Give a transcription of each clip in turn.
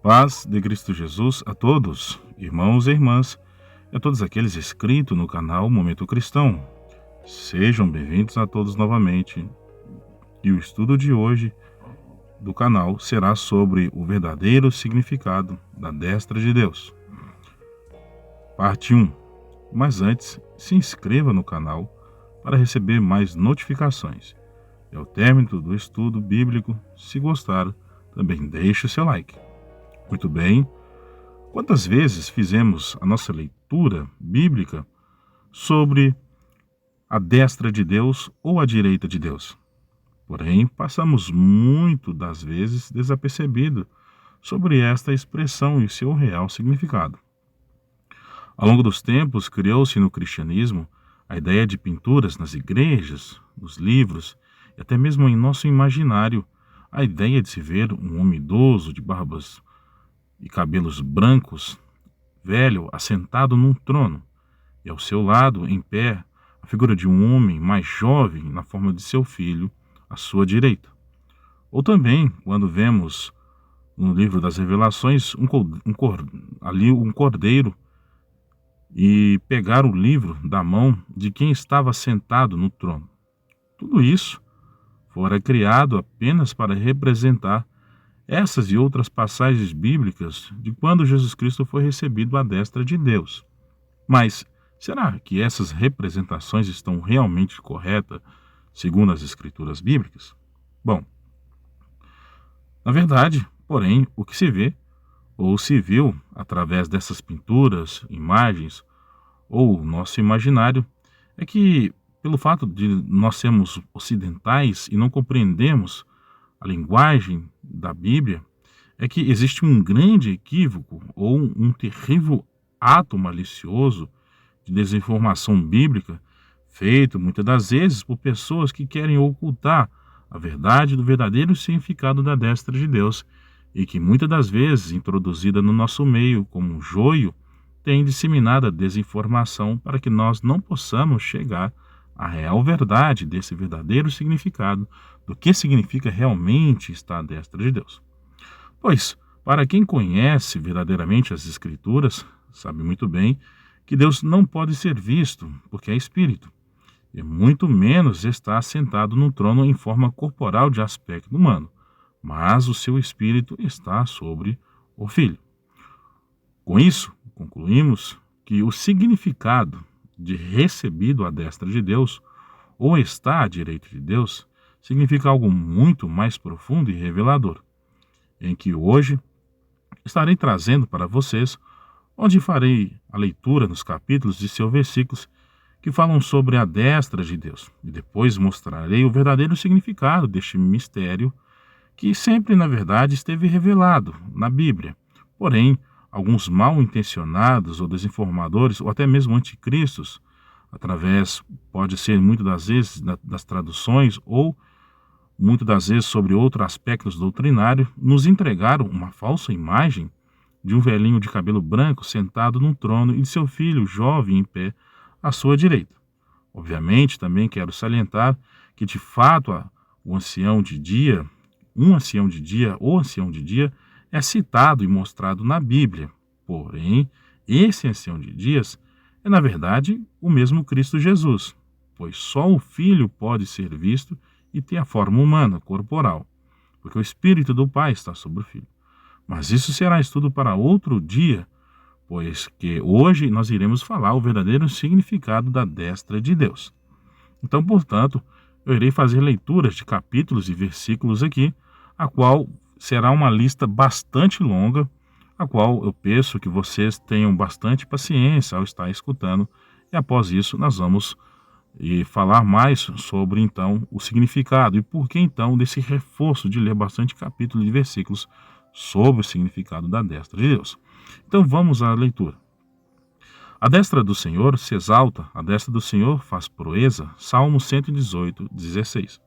Paz de Cristo Jesus a todos, irmãos e irmãs, e a todos aqueles inscritos no canal Momento Cristão. Sejam bem-vindos a todos novamente. E o estudo de hoje do canal será sobre o verdadeiro significado da destra de Deus. Parte 1. Mas antes, se inscreva no canal para receber mais notificações. E ao término do estudo bíblico, se gostar, também deixe o seu like. Muito bem. Quantas vezes fizemos a nossa leitura bíblica sobre a destra de Deus ou a direita de Deus? Porém, passamos muito das vezes desapercebido sobre esta expressão e seu real significado. Ao longo dos tempos, criou-se no cristianismo a ideia de pinturas nas igrejas, nos livros e até mesmo em nosso imaginário, a ideia de se ver um homem idoso de barbas e cabelos brancos, velho, assentado num trono, e ao seu lado, em pé, a figura de um homem mais jovem na forma de seu filho, à sua direita. Ou também, quando vemos no livro das Revelações um cordeiro e pegar o livro da mão de quem estava sentado no trono. Tudo isso fora criado apenas para representar essas e outras passagens bíblicas de quando Jesus Cristo foi recebido à destra de Deus. Mas será que essas representações estão realmente corretas segundo as Escrituras bíblicas? Bom, na verdade, porém, o que se vê ou se viu através dessas pinturas, imagens ou nosso imaginário é que, pelo fato de nós sermos ocidentais e não compreendemos a linguagem da Bíblia, é que existe um grande equívoco ou um terrível ato malicioso de desinformação bíblica, feito muitas das vezes por pessoas que querem ocultar a verdade do verdadeiro significado da destra de Deus e que muitas das vezes, introduzida no nosso meio como um joio, tem disseminado a desinformação para que nós não possamos chegar à real verdade desse verdadeiro significado do que significa realmente estar à destra de Deus. Pois, para quem conhece verdadeiramente as Escrituras, sabe muito bem que Deus não pode ser visto, porque é Espírito, e muito menos está assentado no trono em forma corporal de aspecto humano, mas o seu Espírito está sobre o Filho. Com isso, concluímos que o significado de recebido à destra de Deus, ou estar à direita de Deus, significa algo muito mais profundo e revelador, em que hoje estarei trazendo para vocês, onde farei a leitura nos capítulos de seus versículos que falam sobre a destra de Deus, e depois mostrarei o verdadeiro significado deste mistério que sempre, na verdade, esteve revelado na Bíblia. Porém, alguns mal intencionados ou desinformadores, ou até mesmo anticristos, através, pode ser muitas das vezes, das traduções, ou muitas das vezes sobre outros aspectos doutrinários, nos entregaram uma falsa imagem de um velhinho de cabelo branco sentado num trono e de seu filho jovem em pé à sua direita. Obviamente, também quero salientar que, de fato, o ancião de dia, um ancião de dia ou ancião de dia, é citado e mostrado na Bíblia. Porém, esse ancião de dias é, na verdade, o mesmo Cristo Jesus, pois só o Filho pode ser visto e ter a forma humana, corporal, porque o Espírito do Pai está sobre o Filho. Mas isso será estudo para outro dia, pois que hoje nós iremos falar o verdadeiro significado da destra de Deus. Então, portanto, eu irei fazer leituras de capítulos e versículos aqui, a qual será uma lista bastante longa, a qual eu peço que vocês tenham bastante paciência ao estar escutando, e após isso nós vamos falar mais sobre então o significado e por que então desse reforço de ler bastante capítulos e versículos sobre o significado da destra de Deus. Então vamos à leitura. A destra do Senhor se exalta, a destra do Senhor faz proeza. Salmo 118, 16.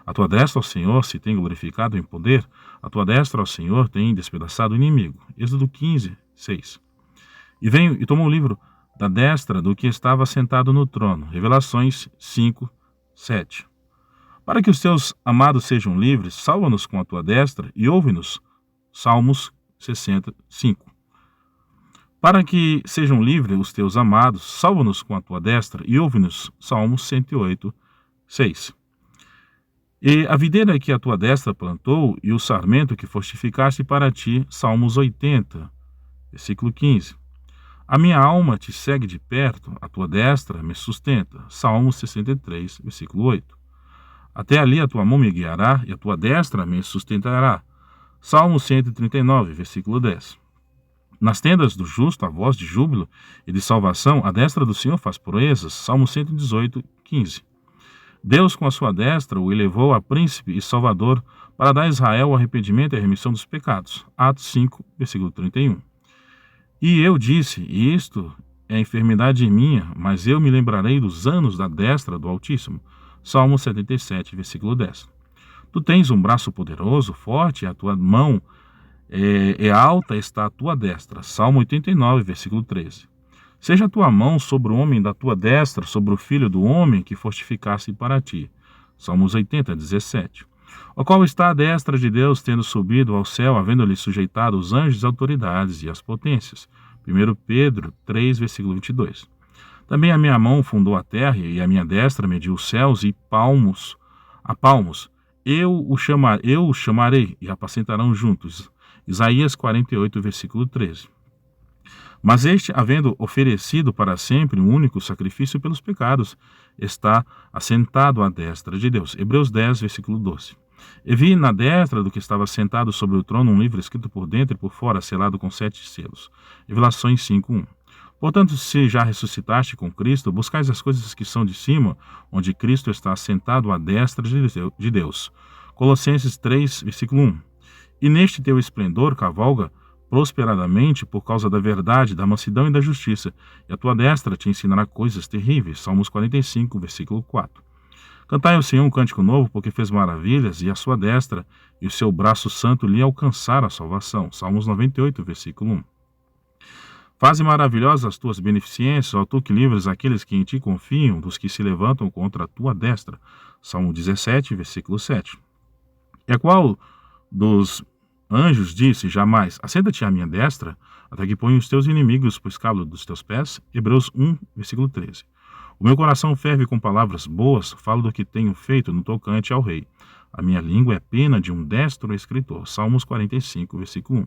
A tua destra, ó Senhor, se tem glorificado em poder, a tua destra, ó Senhor, tem despedaçado o inimigo. Êxodo 15, 6. E veio e tomou o livro da destra do que estava sentado no trono. Revelações 5, 7. Para que os teus amados sejam livres, salva-nos com a tua destra e ouve-nos. Salmos 65. Para que sejam livres os teus amados, salva-nos com a tua destra e ouve-nos. Salmos 108, 6. E a videira que a tua destra plantou e o sarmento que fortificaste para ti. Salmos 80, versículo 15. A minha alma te segue de perto, a tua destra me sustenta. Salmos 63, versículo 8. Até ali a tua mão me guiará e a tua destra me sustentará. Salmos 139, versículo 10. Nas tendas do justo, a voz de júbilo e de salvação, a destra do Senhor faz proezas. Salmos 118, 15. Deus, com a sua destra, o elevou a príncipe e salvador para dar a Israel o arrependimento e a remissão dos pecados. Atos 5, versículo 31. E eu disse, isto é enfermidade minha, mas eu me lembrarei dos anos da destra do Altíssimo. Salmos 77, versículo 10. Tu tens um braço poderoso, forte, a tua mão alta está a tua destra. Salmo 89, versículo 13. Seja a tua mão sobre o homem da tua destra, sobre o filho do homem que fortificasse para ti. Salmos 80, 17. O qual está a destra de Deus, tendo subido ao céu, havendo-lhe sujeitado os anjos, as autoridades e as potências. 1 Pedro 3, versículo 22. Também a minha mão fundou a terra, e a minha destra mediu os céus e palmos. Eu o chamarei, e apacentarão juntos. Isaías 48, versículo 13. Mas este, havendo oferecido para sempre um único sacrifício pelos pecados, está assentado à destra de Deus. Hebreus 10, versículo 12. E vi na destra do que estava sentado sobre o trono um livro escrito por dentro e por fora, selado com 7 selos. Revelações 5, 1. Portanto, se já ressuscitaste com Cristo, buscais as coisas que são de cima, onde Cristo está assentado à destra de Deus. Colossenses 3, versículo 1. E neste teu esplendor cavalga prosperadamente por causa da verdade, da mansidão e da justiça, e a tua destra te ensinará coisas terríveis. Salmos 45, versículo 4. Cantai ao Senhor um cântico novo, porque fez maravilhas, e a sua destra e o seu braço santo lhe alcançaram a salvação. Salmos 98, versículo 1. Faze maravilhosas as tuas beneficências, ó tu que livras aqueles que em ti confiam, dos que se levantam contra a tua destra. Salmo 17, versículo 7. E a qual dos anjos disse jamais, assenta-te à minha destra, até que ponha os teus inimigos por escabelo dos teus pés? Hebreus 1, versículo 13. O meu coração ferve com palavras boas, falo do que tenho feito no tocante ao rei. A minha língua é pena de um destro escritor. Salmos 45, versículo 1.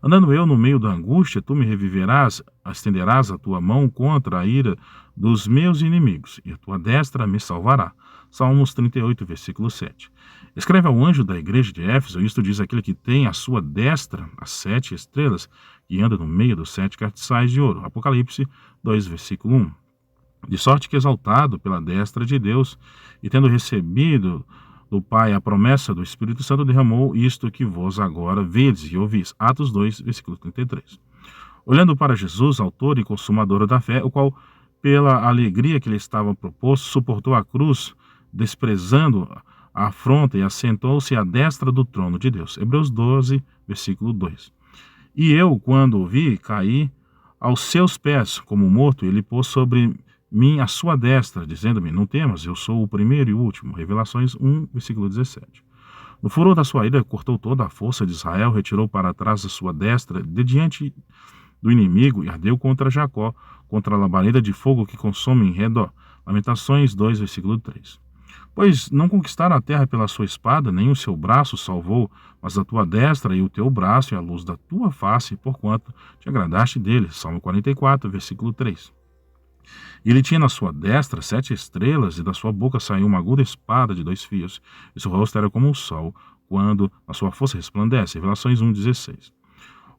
Andando eu no meio da angústia, tu me reviverás, estenderás a tua mão contra a ira dos meus inimigos, e a tua destra me salvará. Salmos 38, versículo 7. Escreve ao anjo da igreja de Éfeso, isto diz aquele que tem à sua destra as 7 estrelas, e anda no meio dos 7 castiçais de ouro. Apocalipse 2, versículo 1. De sorte que, exaltado pela destra de Deus, e tendo recebido do Pai a promessa do Espírito Santo, derramou isto que vós agora vedes e ouvis. Atos 2, versículo 33. Olhando para Jesus, autor e consumador da fé, o qual, pela alegria que lhe estava proposto, suportou a cruz, desprezando a afronta, e assentou-se à destra do trono de Deus. Hebreus 12, versículo 2. E eu, quando o vi, caí aos seus pés como morto, e ele pôs sobre mim a sua destra, dizendo-me, não temas, eu sou o primeiro e o último. Revelações 1, versículo 17. No furor da sua ira, cortou toda a força de Israel, retirou para trás a sua destra de diante do inimigo e ardeu contra Jacó, contra a labareda de fogo que consome em redor. Lamentações 2, versículo 3. Pois não conquistaram a terra pela sua espada, nem o seu braço salvou, mas a tua destra e o teu braço e a luz da tua face, porquanto te agradaste dele. Salmo 44, versículo 3. Ele tinha na sua destra 7 estrelas, e da sua boca saiu uma aguda espada de 2 fios, e seu rosto era como o sol, quando a sua força resplandece. Revelações 1,16.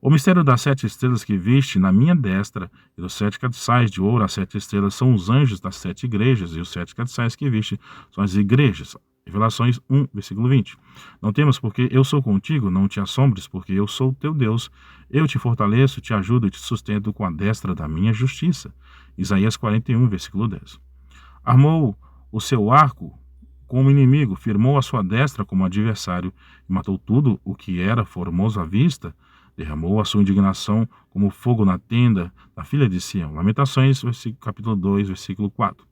O mistério das 7 estrelas que viste na minha destra, e dos 7 castiçais de ouro, as 7 estrelas são os anjos das 7 igrejas, e os 7 castiçais que viste são as igrejas. Revelações 1, versículo 20. Não temas, porque eu sou contigo, não te assombres, porque eu sou teu Deus. Eu te fortaleço, te ajudo e te sustento com a destra da minha justiça. Isaías 41, versículo 10. Armou o seu arco como inimigo, firmou a sua destra como adversário, e matou tudo o que era formoso à vista, derramou a sua indignação como fogo na tenda da filha de Sião. Lamentações, capítulo 2, versículo 4.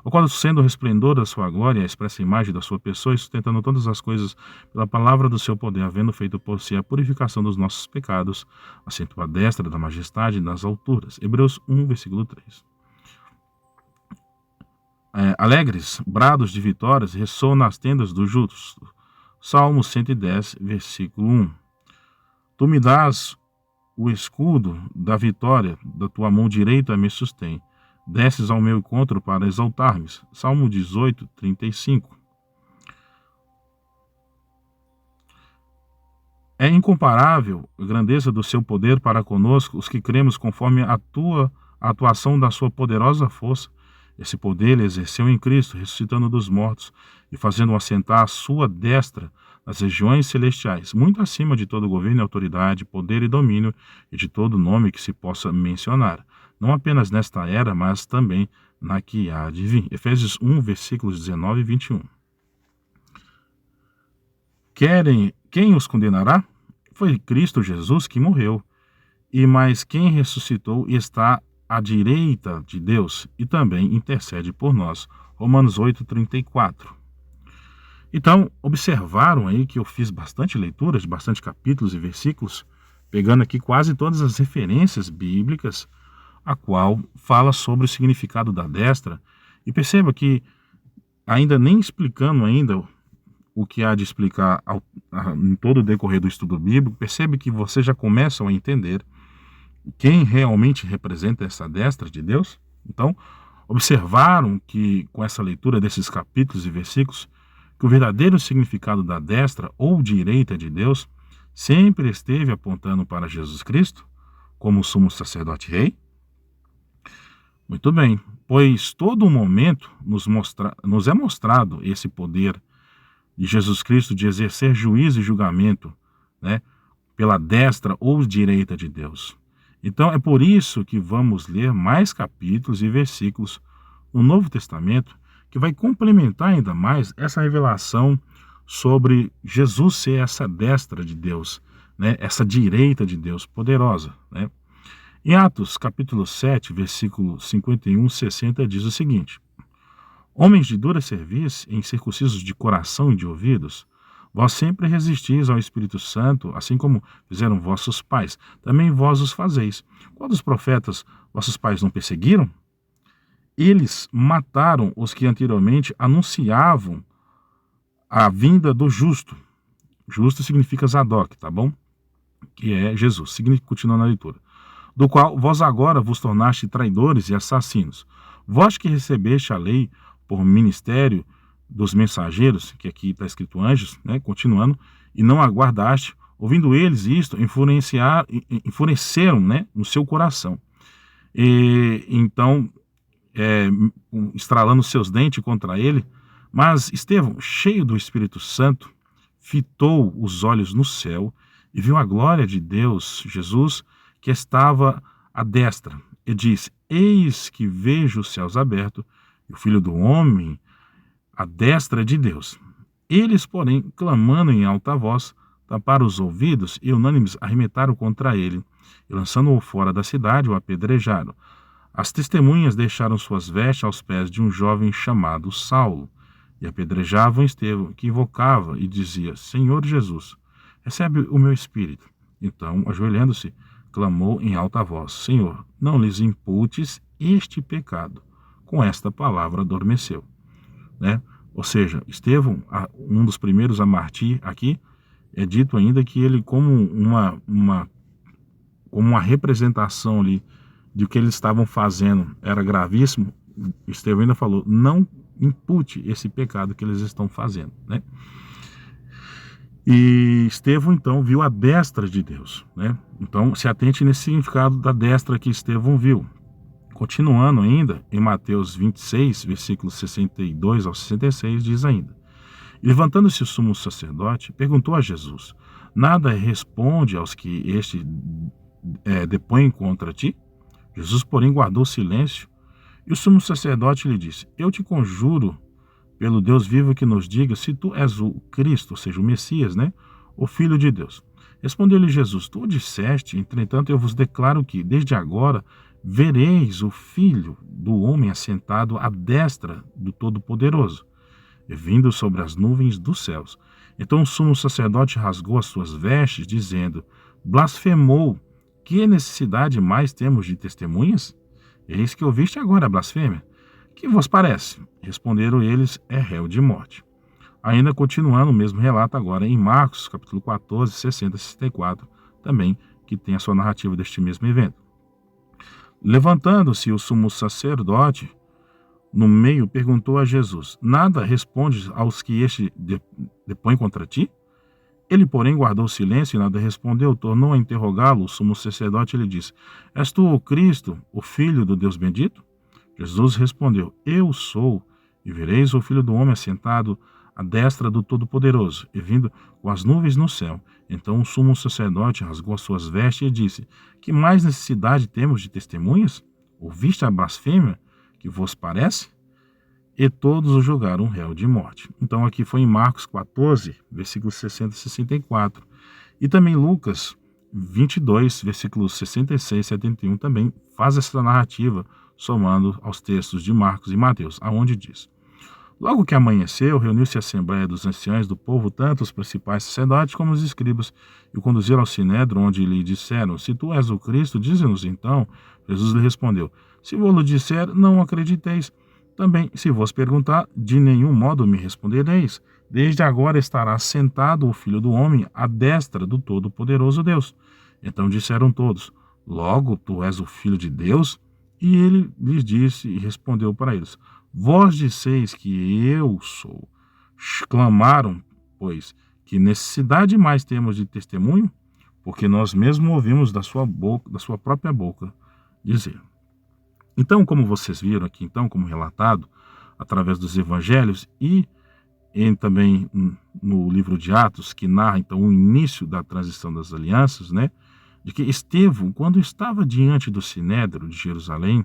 o qual, sendo o resplendor da sua glória, a expressa imagem da sua pessoa, e sustentando todas as coisas pela palavra do seu poder, havendo feito por si a purificação dos nossos pecados, assentou à destra da majestade nas alturas. Hebreus 1, versículo 3. Alegres brados de vitórias ressoam nas tendas dos justos. Salmo 110, versículo 1. Tu me dás o escudo da vitória, da tua mão direita me sustém. Desces ao meu encontro para exaltar-me. Salmo 18, 35. É incomparável a grandeza do seu poder para conosco, os que cremos conforme a atuação da sua poderosa força. Esse poder ele exerceu em Cristo, ressuscitando dos mortos e fazendo-o assentar à sua destra nas regiões celestiais, muito acima de todo governo e autoridade, poder e domínio, e de todo nome que se possa mencionar, não apenas nesta era, mas também na que há de vir. Efésios 1, versículos 19 e 21. Quem os condenará? Foi Cristo Jesus que morreu, e mais quem ressuscitou e está à direita de Deus e também intercede por nós. Romanos 8, 34. Então, observaram aí que eu fiz bastante leituras, de bastante capítulos e versículos, pegando aqui quase todas as referências bíblicas, a qual fala sobre o significado da destra, e perceba que, ainda nem explicando ainda o que há de explicar em todo o decorrer do estudo bíblico, percebe que vocês já começam a entender quem realmente representa essa destra de Deus. Então, observaram que, com essa leitura desses capítulos e versículos, que o verdadeiro significado da destra ou direita de Deus sempre esteve apontando para Jesus Cristo, como sumo sacerdote rei? Muito bem, pois todo momento nos é mostrado esse poder de Jesus Cristo de exercer juízo e julgamento, né, pela destra ou direita de Deus. Então é por isso que vamos ler mais capítulos e versículos no Novo Testamento que vai complementar ainda mais essa revelação sobre Jesus ser essa destra de Deus, né, essa direita de Deus poderosa, né? Em Atos capítulo 7, versículo 51, 60 diz o seguinte: homens de dura cerviz, incircuncisos de coração e de ouvidos, vós sempre resistis ao Espírito Santo, assim como fizeram vossos pais. Também vós os fazeis. Qual dos profetas vossos pais não perseguiram? Eles mataram os que anteriormente anunciavam a vinda do justo. Justo significa Zadok, tá bom? Que é Jesus. Continuando a leitura. Do qual vós agora vos tornaste traidores e assassinos. Vós que recebeste a lei por ministério dos mensageiros, que aqui está escrito anjos, né, continuando, e não aguardaste, ouvindo eles isto, enfureceram, né, no seu coração. E então, estralando seus dentes contra ele, mas Estevão, cheio do Espírito Santo, fitou os olhos no céu e viu a glória de Deus, Jesus, que estava à destra, e disse: eis que vejo os céus abertos, e o Filho do Homem à destra de Deus. Eles, porém, clamando em alta voz, taparam os ouvidos e unânimes arremetaram contra ele, e lançando-o fora da cidade, o apedrejaram. As testemunhas deixaram suas vestes aos pés de um jovem chamado Saulo, e apedrejavam Estevão, que invocava e dizia: Senhor Jesus, recebe o meu espírito. Então, ajoelhando-se, clamou em alta voz: Senhor, não lhes imputes este pecado. Com esta palavra adormeceu, né? Ou seja, Estevão, um dos primeiros a martir aqui, é dito ainda que ele, como uma representação ali de que eles estavam fazendo era gravíssimo, Estevão ainda falou: não impute esse pecado que eles estão fazendo, né? E Estevão então viu a destra de Deus, né? Então se atente nesse significado da destra que Estevão viu. Continuando ainda, em Mateus 26, versículos 62 ao 66, diz ainda: e levantando-se o sumo sacerdote, perguntou a Jesus: nada responde aos que este depõe contra ti? Jesus, porém, guardou silêncio. E o sumo sacerdote lhe disse: eu te conjuro, pelo Deus vivo, que nos diga se tu és o Cristo, ou seja, o Messias, né? O Filho de Deus. Respondeu-lhe Jesus: tu o disseste, entretanto eu vos declaro que, desde agora, vereis o Filho do Homem assentado à destra do Todo-Poderoso, e vindo sobre as nuvens dos céus. Então o sumo sacerdote rasgou as suas vestes, dizendo: blasfemou, que necessidade mais temos de testemunhas? Eis que ouviste agora a blasfêmia. Que vos parece? Responderam eles: é réu de morte. Ainda continuando o mesmo relato agora em Marcos, capítulo 14, 60 e 64, também, que tem a sua narrativa deste mesmo evento. Levantando-se o sumo sacerdote, no meio, perguntou a Jesus: nada respondes aos que este depõe contra ti? Ele, porém, guardou silêncio e nada respondeu. Tornou a interrogá-lo. O sumo sacerdote lhe disse: és tu o Cristo, o Filho do Deus bendito? Jesus respondeu: eu sou, e vereis o Filho do Homem assentado à destra do Todo-Poderoso, e vindo com as nuvens no céu. Então o sumo sacerdote rasgou as suas vestes e disse: que mais necessidade temos de testemunhas? Ouviste a blasfêmia que vos parece? E todos o julgaram réu de morte. Então aqui foi em Marcos 14, versículos 60 e 64. E também Lucas 22, versículos 66 e 71 também faz essa narrativa, somando aos textos de Marcos e Mateus, aonde diz: logo que amanheceu, reuniu-se a assembleia dos anciãos do povo, tanto os principais sacerdotes como os escribas, e o conduziram ao sinédrio, onde lhe disseram: se tu és o Cristo, dize-nos então. Jesus lhe respondeu: se vou-lo disser, não acrediteis. Também, se vos perguntar, de nenhum modo me respondereis. Desde agora estará sentado o Filho do Homem à destra do Todo-Poderoso Deus. Então disseram todos: logo tu és o Filho de Deus? E ele lhes disse e respondeu para eles: vós disseis que eu sou. Clamaram, pois, que necessidade mais temos de testemunho? Porque nós mesmos ouvimos da sua boca, da sua própria boca, dizer. Então, como vocês viram aqui, então, como relatado através dos evangelhos e também no livro de Atos, que narra então o início da transição das alianças, né, de que Estevão, quando estava diante do Sinédrio de Jerusalém,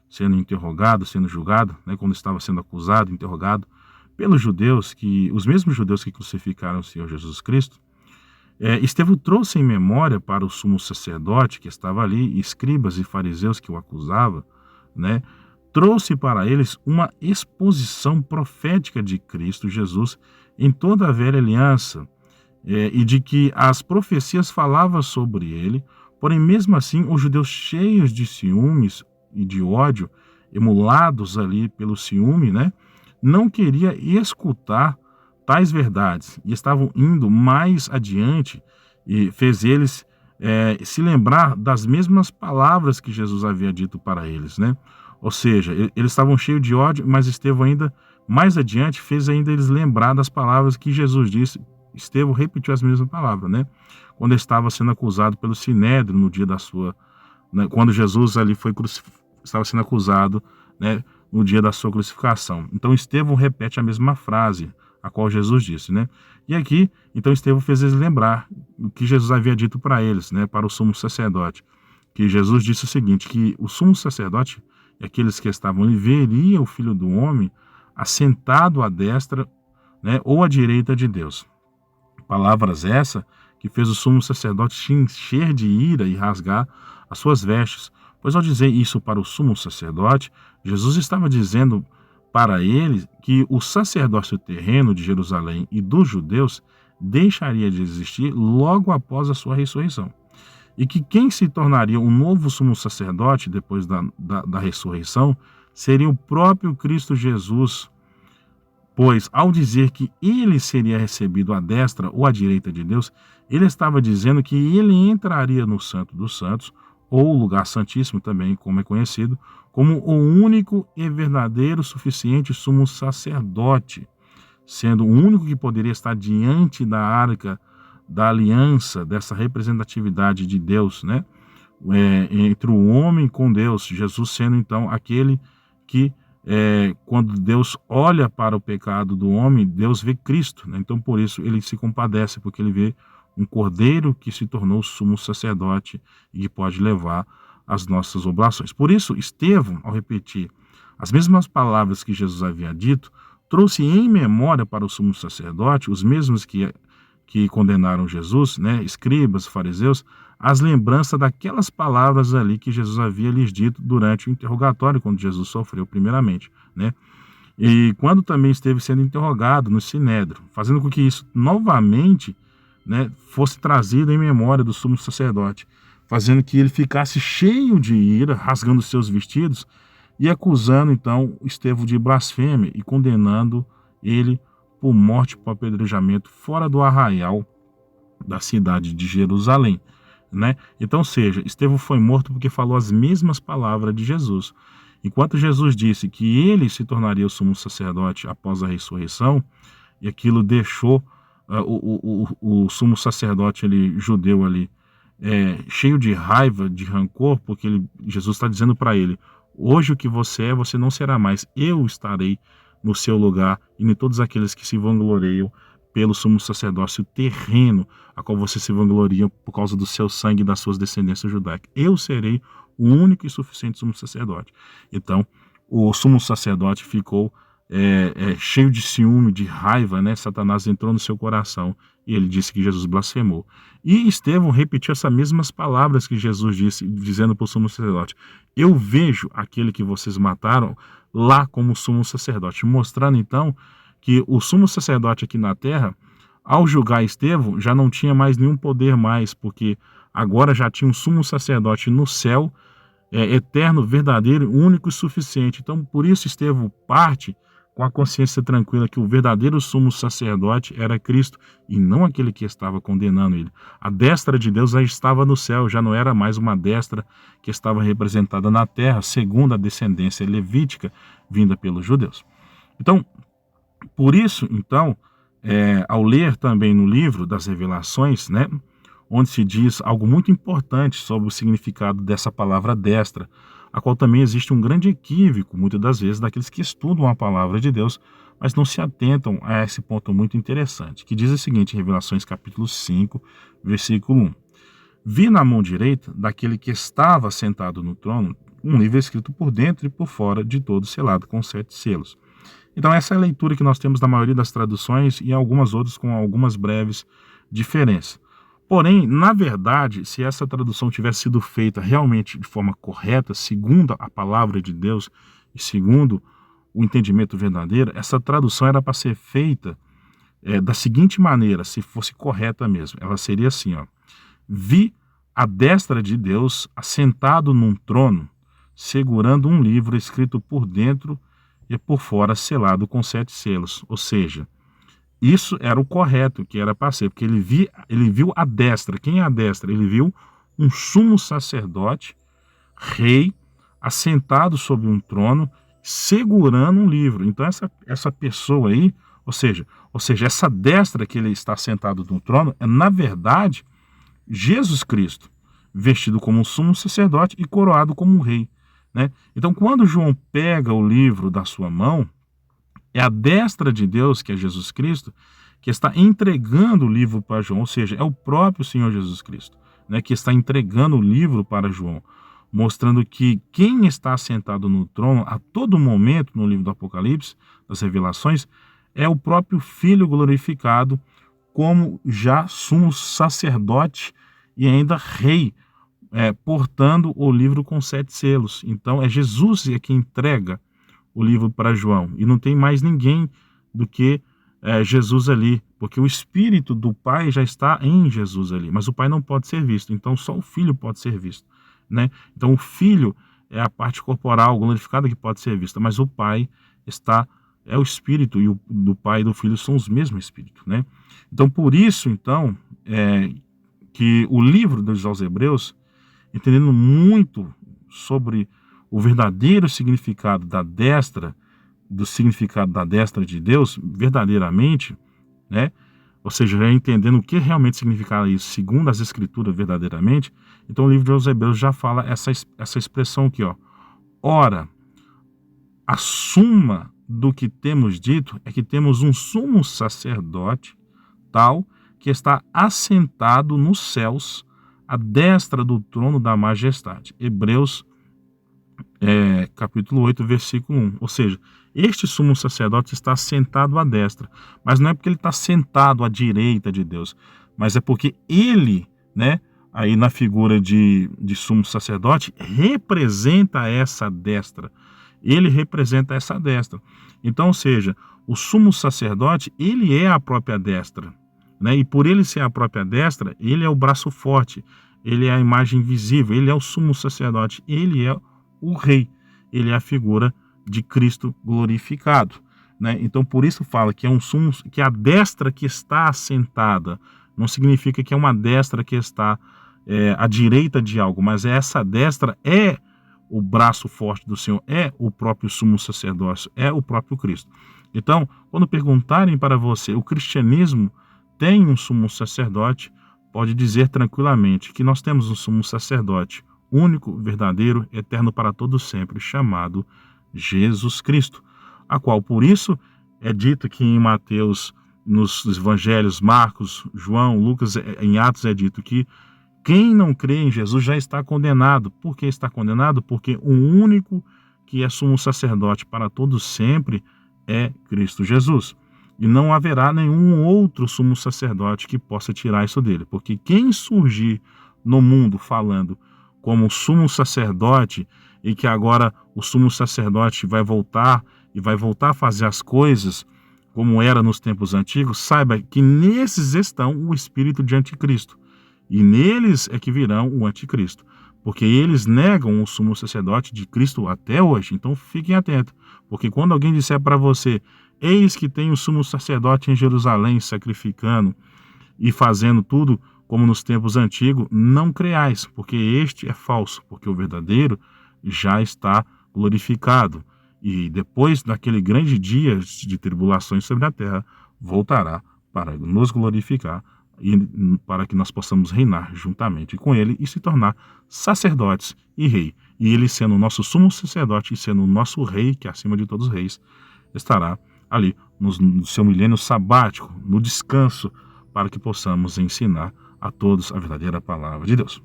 sendo interrogado, sendo julgado, né, quando estava sendo acusado, interrogado pelos judeus, os mesmos judeus que crucificaram o Senhor Jesus Cristo, Estevão trouxe em memória para o sumo sacerdote que estava ali, escribas e fariseus que o acusavam, né, trouxe para eles uma exposição profética de Cristo Jesus em toda a velha aliança, e de que as profecias falavam sobre ele. Porém, mesmo assim, os judeus, cheios de ciúmes e de ódio, emulados ali pelo ciúme, né, não queria escutar tais verdades e estavam indo mais adiante, e fez eles se lembrar das mesmas palavras que Jesus havia dito para eles, né? Ou seja, eles estavam cheios de ódio, mas Estevão ainda mais adiante fez ainda eles lembrar das palavras que Jesus disse. Estevão repetiu as mesmas palavras, né? Quando estava sendo acusado pelo Sinédrio no dia da sua, né, quando Jesus ali estava sendo acusado, né, no dia da sua crucificação. Então Estevão repete a mesma frase, a qual Jesus disse, né? E aqui, então Estevão fez eles lembrar o que Jesus havia dito para eles, né, para o sumo sacerdote, que Jesus disse o seguinte, que o sumo sacerdote e aqueles que estavam ali veria o Filho do Homem assentado à destra, né, ou à direita de Deus. Palavras essa que fez o sumo sacerdote se encher de ira e rasgar as suas vestes, pois ao dizer isso para o sumo sacerdote, Jesus estava dizendo para ele que o sacerdócio terreno de Jerusalém e dos judeus deixaria de existir logo após a sua ressurreição. E que quem se tornaria um novo sumo sacerdote depois da ressurreição seria o próprio Cristo Jesus, pois ao dizer que ele seria recebido à destra ou à direita de Deus, ele estava dizendo que ele entraria no Santo dos Santos, ou lugar santíssimo também, como é conhecido, como o único e verdadeiro suficiente sumo sacerdote, sendo o único que poderia estar diante da arca da aliança, dessa representatividade de Deus, né, entre o homem com Deus, Jesus sendo então aquele que, quando Deus olha para o pecado do homem, Deus vê Cristo, né? Então por isso ele se compadece, porque ele vê um cordeiro que se tornou sumo sacerdote e que pode levar as nossas oblações. Por isso, Estevão, ao repetir as mesmas palavras que Jesus havia dito, trouxe em memória para o sumo sacerdote, os mesmos que que condenaram Jesus, né, escribas, fariseus, as lembranças daquelas palavras ali que Jesus havia lhes dito durante o interrogatório, quando Jesus sofreu primeiramente, né? E quando também esteve sendo interrogado no Sinédrio, fazendo com que isso novamente, né, fosse trazido em memória do sumo sacerdote, fazendo que ele ficasse cheio de ira, rasgando seus vestidos e acusando então Estevão de blasfêmia e condenando ele por morte por apedrejamento fora do arraial da cidade de Jerusalém, né? Então, ou seja, Estevão foi morto porque falou as mesmas palavras de Jesus. Enquanto Jesus disse que ele se tornaria o sumo sacerdote após a ressurreição, e aquilo deixou o sumo sacerdote ali, judeu ali, cheio de raiva, de rancor, porque Jesus está dizendo para ele: hoje o que você é, você não será mais, eu estarei no seu lugar, e nem todos aqueles que se vangloriam pelo sumo sacerdócio terreno, a qual você se vangloria por causa do seu sangue e das suas descendências judaicas. Eu serei o único e suficiente sumo sacerdote. Então, o sumo sacerdote ficou cheio de ciúme, de raiva, né? Satanás entrou no seu coração e ele disse que Jesus blasfemou. E Estevão repetiu essas mesmas palavras que Jesus disse, dizendo para o sumo sacerdote: eu vejo aquele que vocês mataram lá como sumo sacerdote, mostrando então que o sumo sacerdote aqui na terra, ao julgar Estevão, já não tinha mais nenhum poder mais, porque agora já tinha um sumo sacerdote no céu, eterno, verdadeiro, único e suficiente. Então, por isso Estevão parte com a consciência tranquila que o verdadeiro sumo sacerdote era Cristo e não aquele que estava condenando ele. A destra de Deus já estava no céu, já não era mais uma destra que estava representada na terra, segundo a descendência levítica vinda pelos judeus. Então, por isso, então, ao ler também no livro das Revelações, né, onde se diz algo muito importante sobre o significado dessa palavra destra, a qual também existe um grande equívoco, muitas das vezes, daqueles que estudam a palavra de Deus, mas não se atentam a esse ponto muito interessante, que diz o seguinte, em Revelações capítulo 5, versículo 1. Vi na mão direita daquele que estava sentado no trono um livro escrito por dentro e por fora, de todo selado com 7 selos. Então essa é a leitura que nós temos na maioria das traduções e algumas outras com algumas breves diferenças. Porém, na verdade, se essa tradução tivesse sido feita realmente de forma correta, segundo a palavra de Deus e segundo o entendimento verdadeiro, essa tradução era para ser feita da seguinte maneira, se fosse correta mesmo. Ela seria assim, ó: vi a destra de Deus assentado num trono, segurando um livro escrito por dentro e por fora selado com 7 selos. Ou seja, isso era o correto que era para ser, porque ele viu a destra. Quem é a destra? Ele viu um sumo sacerdote, rei, assentado sobre um trono, segurando um livro. Então essa pessoa aí, ou seja, essa destra que ele está sentado no trono é, na verdade, Jesus Cristo, vestido como um sumo sacerdote e coroado como um rei, né? Então, quando João pega o livro da sua mão, é a destra de Deus, que é Jesus Cristo, que está entregando o livro para João, ou seja, é o próprio Senhor Jesus Cristo, né, que está entregando o livro para João, mostrando que quem está sentado no trono a todo momento no livro do Apocalipse, das Revelações, é o próprio Filho glorificado, como já sumo sacerdote e ainda rei, portando o livro com 7 selos. Então é Jesus que entrega o livro para João, e não tem mais ninguém do que Jesus ali, porque o Espírito do Pai já está em Jesus ali, mas o Pai não pode ser visto, então só o Filho pode ser visto, né? Então o Filho é a parte corporal glorificada que pode ser vista, mas o Pai é o Espírito, e do Pai e do Filho são os mesmos Espíritos, né? Então por isso, então, que o livro aos Hebreus, entendendo muito sobre o verdadeiro significado da destra, do significado da destra de Deus, verdadeiramente, né? Ou seja, já entendendo o que realmente significa isso, segundo as Escrituras verdadeiramente, então o livro dos Hebreus já fala essa expressão aqui, ó. Ora, a suma do que temos dito é que temos um sumo sacerdote tal que está assentado nos céus, à destra do trono da majestade. Hebreus capítulo 8, versículo 1. Ou seja, Este sumo sacerdote está sentado à destra, mas não é porque ele está sentado à direita de Deus, mas é porque ele, né, aí na figura de sumo sacerdote, representa essa destra. Ele representa essa destra. Então, ou seja, o sumo sacerdote, ele é a própria destra, né? E por ele ser a própria destra, ele é o braço forte, ele é a imagem visível, ele é o sumo sacerdote, ele é o rei, ele é a figura de Cristo glorificado, né? Então, por isso fala que é um sumo, que a destra que está assentada, não significa que é uma destra que está à direita de algo, mas essa destra é o braço forte do Senhor, é o próprio sumo sacerdócio, é o próprio Cristo. Então, quando perguntarem para você, o cristianismo tem um sumo sacerdote, pode dizer tranquilamente que nós temos um sumo sacerdote, único, verdadeiro, eterno para todos sempre, chamado Jesus Cristo, a qual, por isso, é dito que em Mateus, nos evangelhos Marcos, João, Lucas, em Atos é dito que quem não crê em Jesus já está condenado. Por que está condenado? Porque o único que é sumo sacerdote para todos sempre é Cristo Jesus. E não haverá nenhum outro sumo sacerdote que possa tirar isso dele. Porque quem surgir no mundo falando como sumo sacerdote e que agora o sumo sacerdote vai voltar e vai voltar a fazer as coisas como era nos tempos antigos, saiba que nesses estão o espírito de anticristo. E neles é que virão o anticristo, porque eles negam o sumo sacerdote de Cristo até hoje. Então fiquem atentos, porque quando alguém disser para você, eis que tem o sumo sacerdote em Jerusalém sacrificando e fazendo tudo como nos tempos antigos, não creais, porque este é falso, porque o verdadeiro já está glorificado. E depois daquele grande dia de tribulações sobre a terra, voltará para nos glorificar e para que nós possamos reinar juntamente com ele e se tornar sacerdotes e rei. E ele sendo o nosso sumo sacerdote e sendo o nosso rei, que é acima de todos os reis, estará ali no seu milênio sabático, no descanso, para que possamos ensinar a todos a verdadeira palavra de Deus.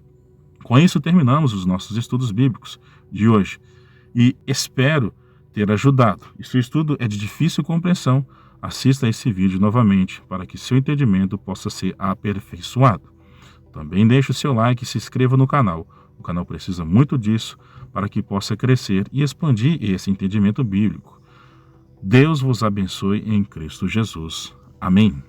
Com isso terminamos os nossos estudos bíblicos de hoje e espero ter ajudado. E se o estudo é de difícil compreensão, assista a esse vídeo novamente para que seu entendimento possa ser aperfeiçoado. Também deixe o seu like e se inscreva no canal. O canal precisa muito disso para que possa crescer e expandir esse entendimento bíblico. Deus vos abençoe em Cristo Jesus. Amém.